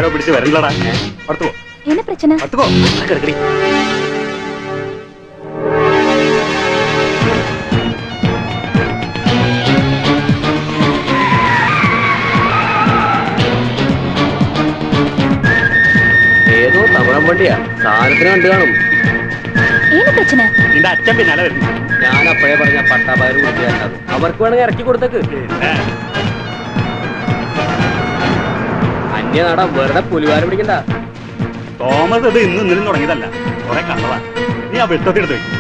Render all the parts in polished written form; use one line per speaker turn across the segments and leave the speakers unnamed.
ആരോ പിടിച്ച് വരണ്ടടാ. അടുത്തു പോ.
என்ன பிரச்சனை?
അടുത്തു പോ. കിടക്കടി.
ഏതോ തവളം വണ്ടിയാ, സാധനത്തിന് കണ്ടു കാണും.
என்ன பிரச்சனை?
നിന്റെ അച്ഛൻ പിന്നാലെ വരുന്നു.
ഞാൻ അപ്പോഴേ പറഞ്ഞ പട്ടാപകർ കൊടുത്തിയാൽ അവർക്ക് വേണമെങ്കിൽ ഇറക്കി കൊടുത്തേക്ക്. അന്യനാടാ, വെറുതെ പുലിവാരം പിടിക്കണ്ട.
തോമസ് ഇത് ഇന്ന് ഇന്നലും തുടങ്ങിയതല്ല, കുറെ കണ്ടതാ. നീ ആ വെട്ടത്തിയെടുത്ത് വെക്കും.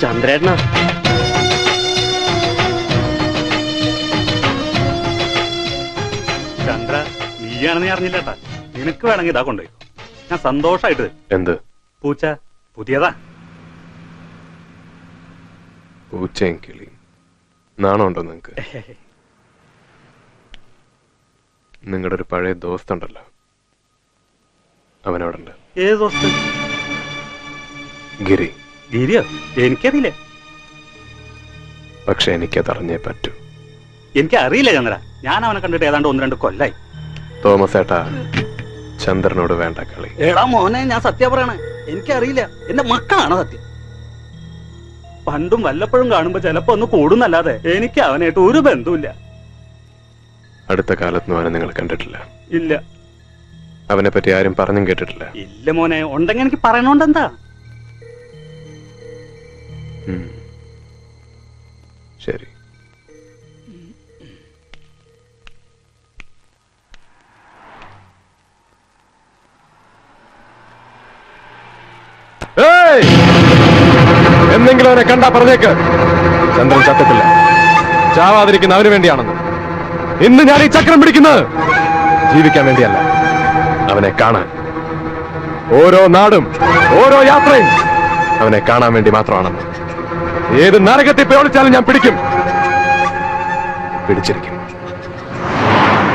ചന്ദ്രേട്ടനാ?
ചന്ദ്ര, നീയാണെന്ന് ഞാൻ അറിഞ്ഞില്ലേട്ടാ. നിനക്ക് വേണമെങ്കിൽ ഇതാ കൊണ്ടുപോയി. ഞാൻ സന്തോഷായിട്ട്.
എന്ത്
പൂച്ച പുതിയതാ?
പൂച്ചയും കിളി നാണമുണ്ടോ നിങ്ങക്ക്? നിങ്ങളുടെ ഒരു പഴയ ദോസ്തുണ്ടല്ലോ, അവനവിടെ ഉണ്ട്.
ഏത് ദോസ്ത്?
ഗിരി.
ഗിരിയോ? എനിക്കറിയില്ലേ.
പക്ഷെ എനിക്കത് അറിഞ്ഞേ പറ്റൂ.
എനിക്കറിയില്ല ചന്ദ്ര, ഞാൻ അവനെ കണ്ടിട്ട് ഏതാണ്ട് 1-2 കൊല്ലായി.
തോമസ് ഏട്ടാ, ചന്ദ്രനോട് വേണ്ട കളി.
എടാ മോനെ, ഞാൻ സത്യം പറയണേ, എനിക്കറിയില്ല. എന്റെ മക്കളാണ് സത്യം. പണ്ടും വല്ലപ്പോഴും കാണുമ്പോ ചിലപ്പോ ഒന്ന് കൂടുന്നല്ലാതെ എനിക്ക് അവനായിട്ട് ഒരു ബന്ധവുമില്ല.
അടുത്ത കാലത്തൊന്നും അവനെ നിങ്ങൾ കണ്ടിട്ടില്ല?
ഇല്ല.
അവനെ പറ്റി ആരും പറഞ്ഞും കേട്ടിട്ടില്ല?
ഇല്ല മോനെ, ഉണ്ടെങ്കിൽ എനിക്ക് പറയണോണ്ട് എന്താ.
ശരി. എന്തെങ്കിലും അവനെ കണ്ടാ പറഞ്ഞേക്ക്, ചന്ദ്രൻ ചത്തിട്ടില്ല. ചാവാതിരിക്കുന്ന അവന് വേണ്ടിയാണെന്ന്. ഇന്ന് ഞാൻ ഈ ചക്രം പിടിക്കുന്നത് ജീവിക്കാൻ വേണ്ടിയല്ല, അവനെ കാണാൻ. ഓരോ നാടും ഓരോ യാത്രയും അവനെ കാണാൻ വേണ്ടി മാത്രമാണെന്ന്. ഏത് നരകത്തിൽ പ്രയോഗിച്ചാലും ഞാൻ പിടിക്കും, പിടിച്ചിരിക്കും.